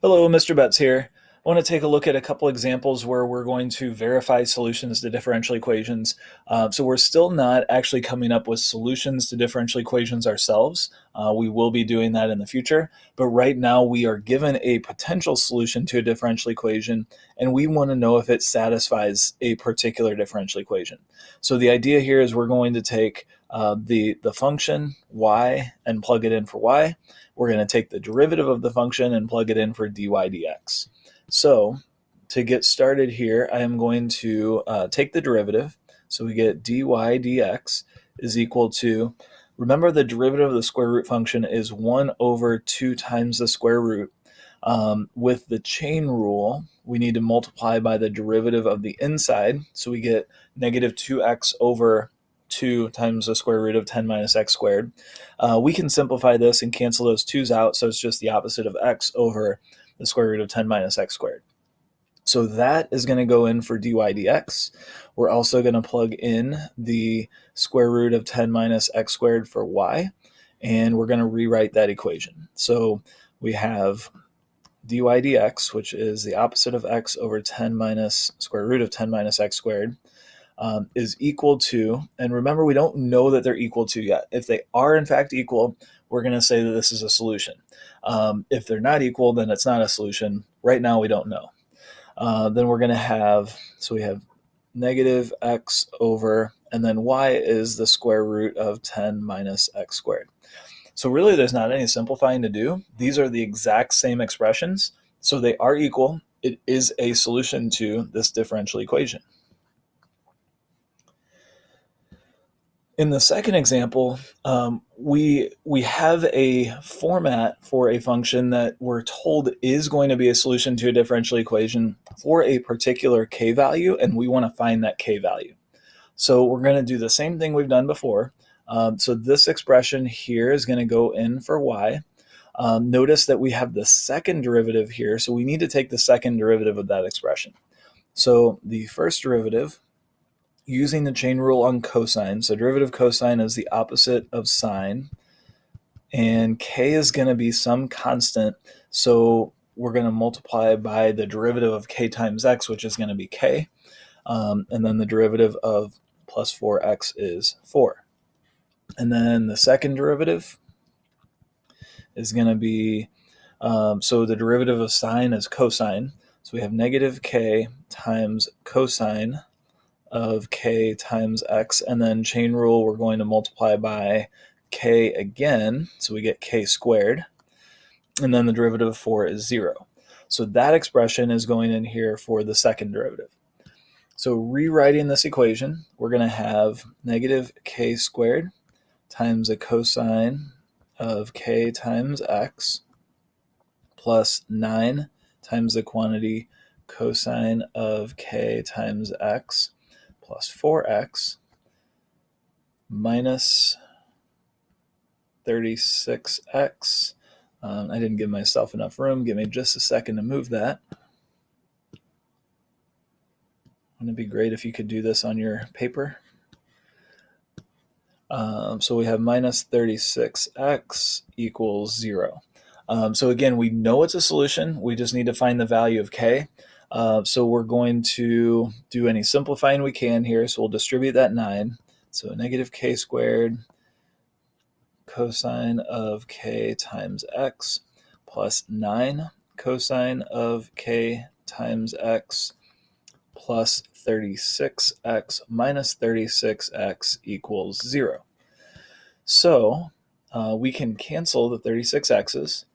Hello, Mr. Betts here. I want to take a look at a couple examples where we're going to verify solutions to differential equations. So we're still not actually coming up with solutions to differential equations ourselves. We will be doing that in the future, but right now we are given a potential solution to a differential equation, and we want to know if it satisfies a particular differential equation. So the idea here is we're going to take the function y and plug it in for y. We're going to take the derivative of the function and plug it in for dy dx. So to get started here, I am going to take the derivative. So we get dy dx is equal to, remember the derivative of the square root function is 1 over 2 times the square root. With the chain rule, we need to multiply by the derivative of the inside. So we get negative 2x over 2 times the square root of 10 minus x squared. We can simplify this and cancel those 2's out, so it's just the opposite of x over the square root of 10 minus x squared. So that is going to go in for dy dx. We're also going to plug in the square root of 10 minus x squared for y, and we're going to rewrite that equation. So we have dy dx, which is the opposite of x over 10 minus square root of 10 minus x squared, is equal to, and remember, we don't know that they're equal to yet. If they are in fact equal, we're going to say that this is a solution. If they're not equal, then it's not a solution. Right now, we don't know. Then we're going to have, so we have negative x over, and then y is the square root of 10 minus x squared. So really, there's not any simplifying to do. These are the exact same expressions, so they are equal. It is a solution to this differential equation. In the second example, we have a format for a function that we're told is going to be a solution to a differential equation for a particular k value, and we want to find that k value. So we're going to do the same thing we've done before. So this expression here is going to go in for y. Notice that we have the second derivative here, so we need to take the second derivative of that expression. So the first derivative, using the chain rule on cosine, so derivative cosine is the opposite of sine, and k is going to be some constant, so we're going to multiply by the derivative of k times x, which is going to be k, and then the derivative of plus 4x is 4. And then the second derivative is going to be, so the derivative of sine is cosine, so we have negative k times cosine of k times x, and then chain rule, we're going to multiply by k again, so we get k squared, and then the derivative of 4 is 0. So that expression is going in here for the second derivative. So rewriting this equation, we're going to have negative k squared times a cosine of k times x plus 9 times the quantity cosine of k times x plus 4x minus 36x. I didn't give myself enough room. Give me just a second to move that. Wouldn't it be great if you could do this on your paper? So we have minus 36x equals 0. So again, we know it's a solution. We just need to find the value of k. So we're going to do any simplifying we can here. So we'll distribute that 9. So negative k squared cosine of k times x plus 9 cosine of k times x plus 36x minus 36x equals 0. So we can cancel the 36x's.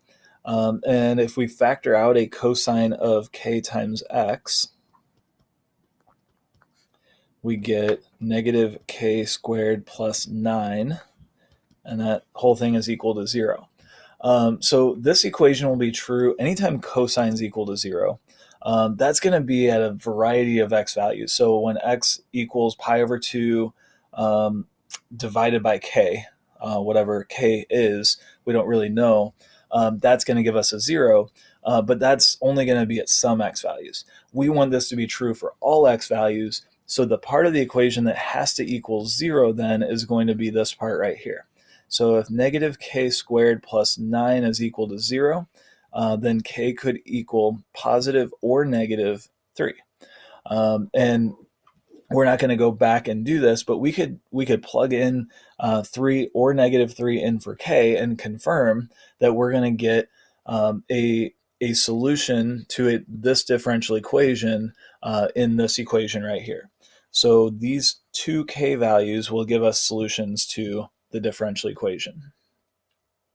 And if we factor out a cosine of k times x, we get negative k squared plus 9, and that whole thing is equal to 0. So this equation will be true anytime cosine is equal to 0. That's going to be at a variety of x values. So when x equals pi over 2 divided by k, whatever k is, we don't really know, that's going to give us a 0, but that's only going to be at some x values. We want this to be true for all x values, so the part of the equation that has to equal 0 then is going to be this part right here. So if negative k squared plus 9 is equal to 0, then k could equal positive or negative 3. And we're not going to go back and do this, but we could plug in 3 or negative 3 in for k and confirm that we're going to get a solution to this differential equation in this equation right here. So these two k values will give us solutions to the differential equation.